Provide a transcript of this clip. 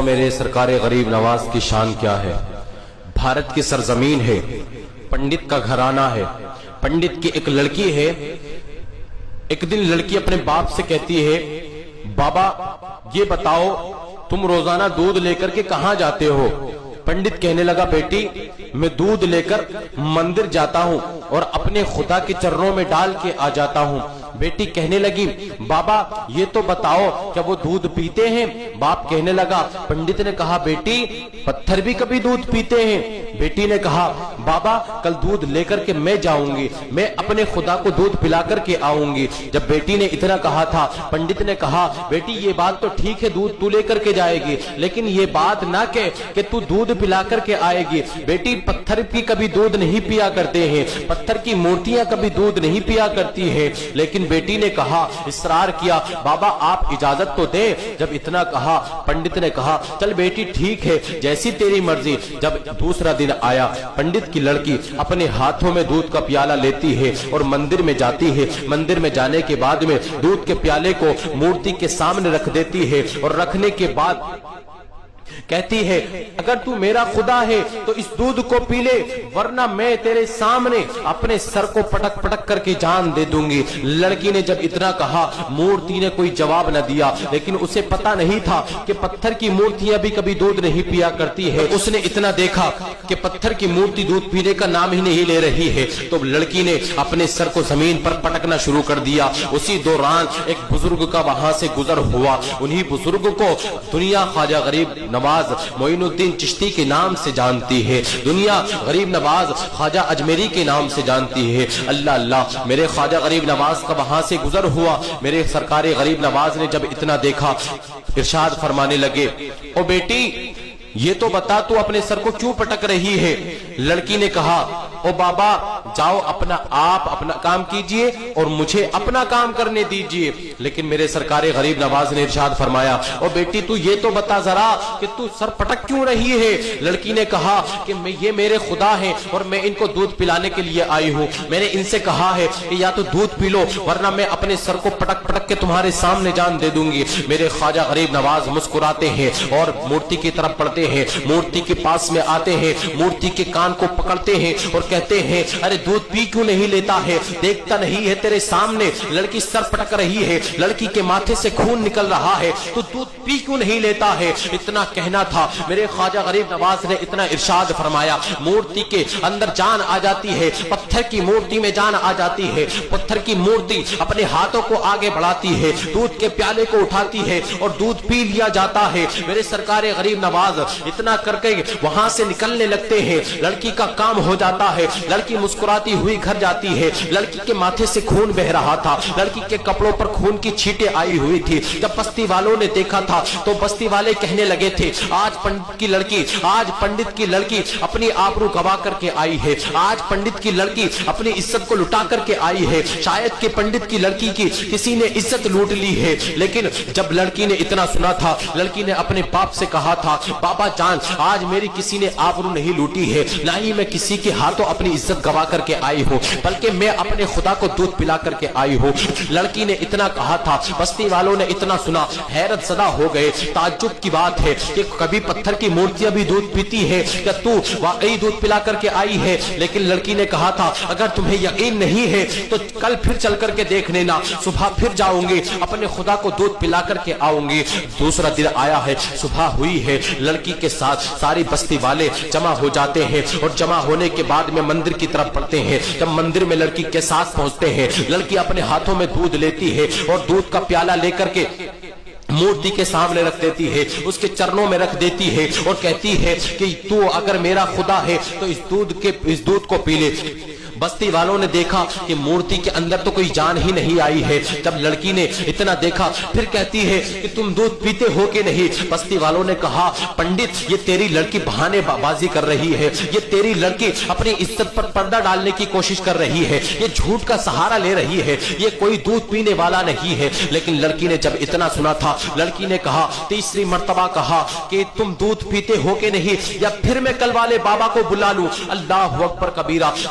میرے سرکار غریب نواز کی شان کیا ہے۔ بھارت کی سرزمین ہے، پنڈت کا گھرانہ ہے، پنڈت کی ایک لڑکی ہے۔ ایک دن لڑکی اپنے باپ سے کہتی ہے، بابا یہ بتاؤ تم روزانہ دودھ لے کر کے کہاں جاتے ہو؟ پنڈت کہنے لگا، بیٹی میں دودھ لے کر مندر جاتا ہوں اور اپنے خدا کے چرنوں میں ڈال کے آ جاتا ہوں۔ بیٹی کہنے لگی، بابا یہ تو بتاؤ کیا وہ دودھ پیتے ہیں؟ باپ کہنے لگا، پنڈت نے کہا، بیٹی پتھر بھی کبھی دودھ پیتے ہیں؟ بیٹی نے کہا، بابا کل دودھ لے کر کے میں جاؤں گی، میں اپنے خدا کو دودھ پلا کر کے آؤں گی۔ جب بیٹی نے اتنا کہا تھا، پنڈت نے کہا، بیٹی یہ بات تو ٹھیک ہے، دودھ تو لے کر کے جائے گی، لیکن یہ بات نہ کہ تو دودھ پلا کر کے آئے گی۔ بیٹی پتھر کی کبھی دودھ نہیں پیا کرتے ہیں، پتھر کی مورتیاں کبھی دودھ نہیں پیا کرتی ہیں۔ لیکن بیٹی نے کہا، اصرار کیا، بابا آپ اجازت تو دیں۔ جب اتنا کہا، پنڈت نے کہا، چل بیٹی ٹھیک ہے، جیسی تیری مرضی۔ جب دوسرا دن آیا، پنڈت کی لڑکی اپنے ہاتھوں میں دودھ کا پیالہ لیتی ہے اور مندر میں جاتی ہے۔ مندر میں جانے کے بعد میں دودھ کے پیالے کو مورتی کے سامنے رکھ دیتی ہے اور رکھنے کے بعد کہتی ہے، اگر تو میرا خدا ہے تو اس دودھ کو پی لے، ورنہ میں تیرے سامنے اپنے سر کو پٹک پٹک کر کے جان دے دوں گی۔ لڑکی نے جب اتنا کہا، مورتی نے کوئی جواب نہ دیا، لیکن اسے پتا نہیں تھا کہ پتھر کی مورتیاں بھی کبھی دودھ نہیں پیا کرتی ہے۔ اس نے اتنا دیکھا کہ پتھر کی مورتی دودھ پینے کا نام ہی نہیں لے رہی ہے، تو لڑکی نے اپنے سر کو زمین پر پٹکنا شروع کر دیا۔ اسی دوران ایک بزرگ کا وہاں سے گزر ہوا۔ انہی بزرگ کو دنیا خواجہ غریب نواز معین الدین چشتی کے نام سے جانتی ہے، دنیا غریب نواز خواجہ اجمیری کے نام سے جانتی ہے۔ اللہ اللہ، میرے خواجہ غریب نواز کا وہاں سے گزر ہوا۔ میرے سرکار غریب نواز نے جب اتنا دیکھا، ارشاد فرمانے لگے، او بیٹی یہ تو بتا تو اپنے سر کو کیوں پٹک رہی ہے؟ لڑکی نے کہا، او بابا جاؤ آپ اپنا کام کیجئے اور مجھے اپنا کام کرنے دیجئے۔ لیکن میرے سرکار غریب نواز نے ارشاد فرمایا، او بیٹی تو یہ تو بتا ذرا کہ تو سر پٹک کیوں رہی ہے؟ لڑکی نے کہا کہ یہ میرے خدا ہیں اور میں ان کو دودھ پلانے کے لیے آئی ہوں۔ میں نے ان سے کہا ہے کہ یا تو دودھ پی لو، ورنہ میں اپنے سر کو پٹک پٹک کے تمہارے سامنے جان دے دوں گی۔ میرے خواجہ غریب نواز مسکراتے ہیں اور مورتی کی طرف بڑھتے ہیں، مورتی کے پاس میں آتے ہیں، مورتی کے کان کو پکڑتے ہیں اور کہتے ہیں، ارے دودھ پی کیوں نہیں لیتا ہے؟ دیکھتا نہیں ہے تیرے سامنے لڑکی سر پٹک رہی ہے، لڑکی کے ماتھے سے خون نکل رہا ہے، تو دودھ پی کیوں نہیں لیتا ہے؟ اتنا کہنا تھا، میرے خواجہ غریب نواز نے اتنا ارشاد فرمایا، مورتی کے اندر جان آ جاتی ہے، پتھر کی مورتی میں جان آ جاتی ہے۔ پتھر کی مورتی اپنے ہاتھوں کو آگے بڑھاتی ہے، دودھ کے پیالے کو اٹھاتی ہے اور دودھ پی لیا جاتا ہے۔ میرے سرکار غریب نواز اتنا کر کے وہاں سے نکلنے لگتے ہیں، لڑکی کا کام ہو جاتا ہے، لڑکی مسکراتی ہوئی گھر جاتی ہے۔ لڑکی کے ماتھے سے خون بہ رہا تھا، لڑکی کے کپڑوں پر خون کی چھینٹیں آئی ہوئی تھی۔ جب بستی والوں نے دیکھا تھا تو بستی والے کہنے لگے تھے، آج پنڈت کی لڑکی اپنی آبرو گوا کر کے آئی ہے، آج پنڈت کی لڑکی اپنی عزت کو لٹا کر کے آئی ہے، شاید کہ پنڈت کی لڑکی کی کسی نے عزت لوٹ لی ہے۔ لیکن جب لڑکی نے اتنا سنا تھا، لڑکی نے اپنے باپ سے کہا تھا، بابا جان آج میری کسی نے آبرو نہیں لوٹی ہے، نہ ہی میں کسی کے ہاتھوں اپنی عزت گوا کر کے آئی ہوں، بلکہ میں اپنے خدا کو دودھ پلا کر کے آئی ہوں۔ لڑکی نے اتنا کہا تھا، بستی والوں نے اتنا سنا، حیرت زدہ ہو گئے۔ تعجب کی بات ہے کہ کبھی پتھر کی مورتیاں بھی دودھ پیتی ہے، کیا تو واقعی دودھ پلا کر کے آئی ہے؟ لیکن لڑکی نے کہا تھا، اگر تمہیں یقین نہیں ہے تو کل پھر چل کر کے دیکھ لینا، صبح پھر جاؤں گی، اپنے خدا کو دودھ پلا کر کے آؤں گی۔ دوسرا دن آیا ہے، صبح ہوئی ہے، لڑکی کے ساتھ ساری بستی والے جمع ہو جاتے ہیں اور جمع ہونے کے بعد میں مندر کی طرف بڑھتے ہیں۔ جب مندر میں لڑکی کے ساتھ پہنچتے ہیں، لڑکی اپنے ہاتھوں میں دودھ لیتی ہے اور دودھ کا پیالہ لے کر کے مورتی کے سامنے رکھ دیتی ہے، اس کے چرنوں میں رکھ دیتی ہے اور کہتی ہے کہ تو اگر میرا خدا ہے تو اس دودھ کو پی لے۔ بستی والوں نے دیکھا کہ مورتی کے اندر تو کوئی جان ہی نہیں آئی ہے۔ جب لڑکی نے اتنا دیکھا، پھر کہتی ہے کہ تم دودھ پیتے ہو کہ نہیں؟ بستی والوں نے کہا، پنڈت یہ تیری لڑکی بہانے بازی کر رہی ہے، یہ تیری لڑکی اپنی عزت پر پردہ ڈالنے کی کوشش کر رہی ہے، یہ جھوٹ کا سہارا لے رہی ہے، یہ کوئی دودھ پینے والا نہیں ہے۔ لیکن لڑکی نے جب اتنا سنا تھا، لڑکی نے کہا، تیسری مرتبہ کہا کہ تم دودھ پیتے ہو کہ نہیں، یا پھر میں کل والے بابا کو بلا لوں؟ اللہ اکبر کبیرہ۔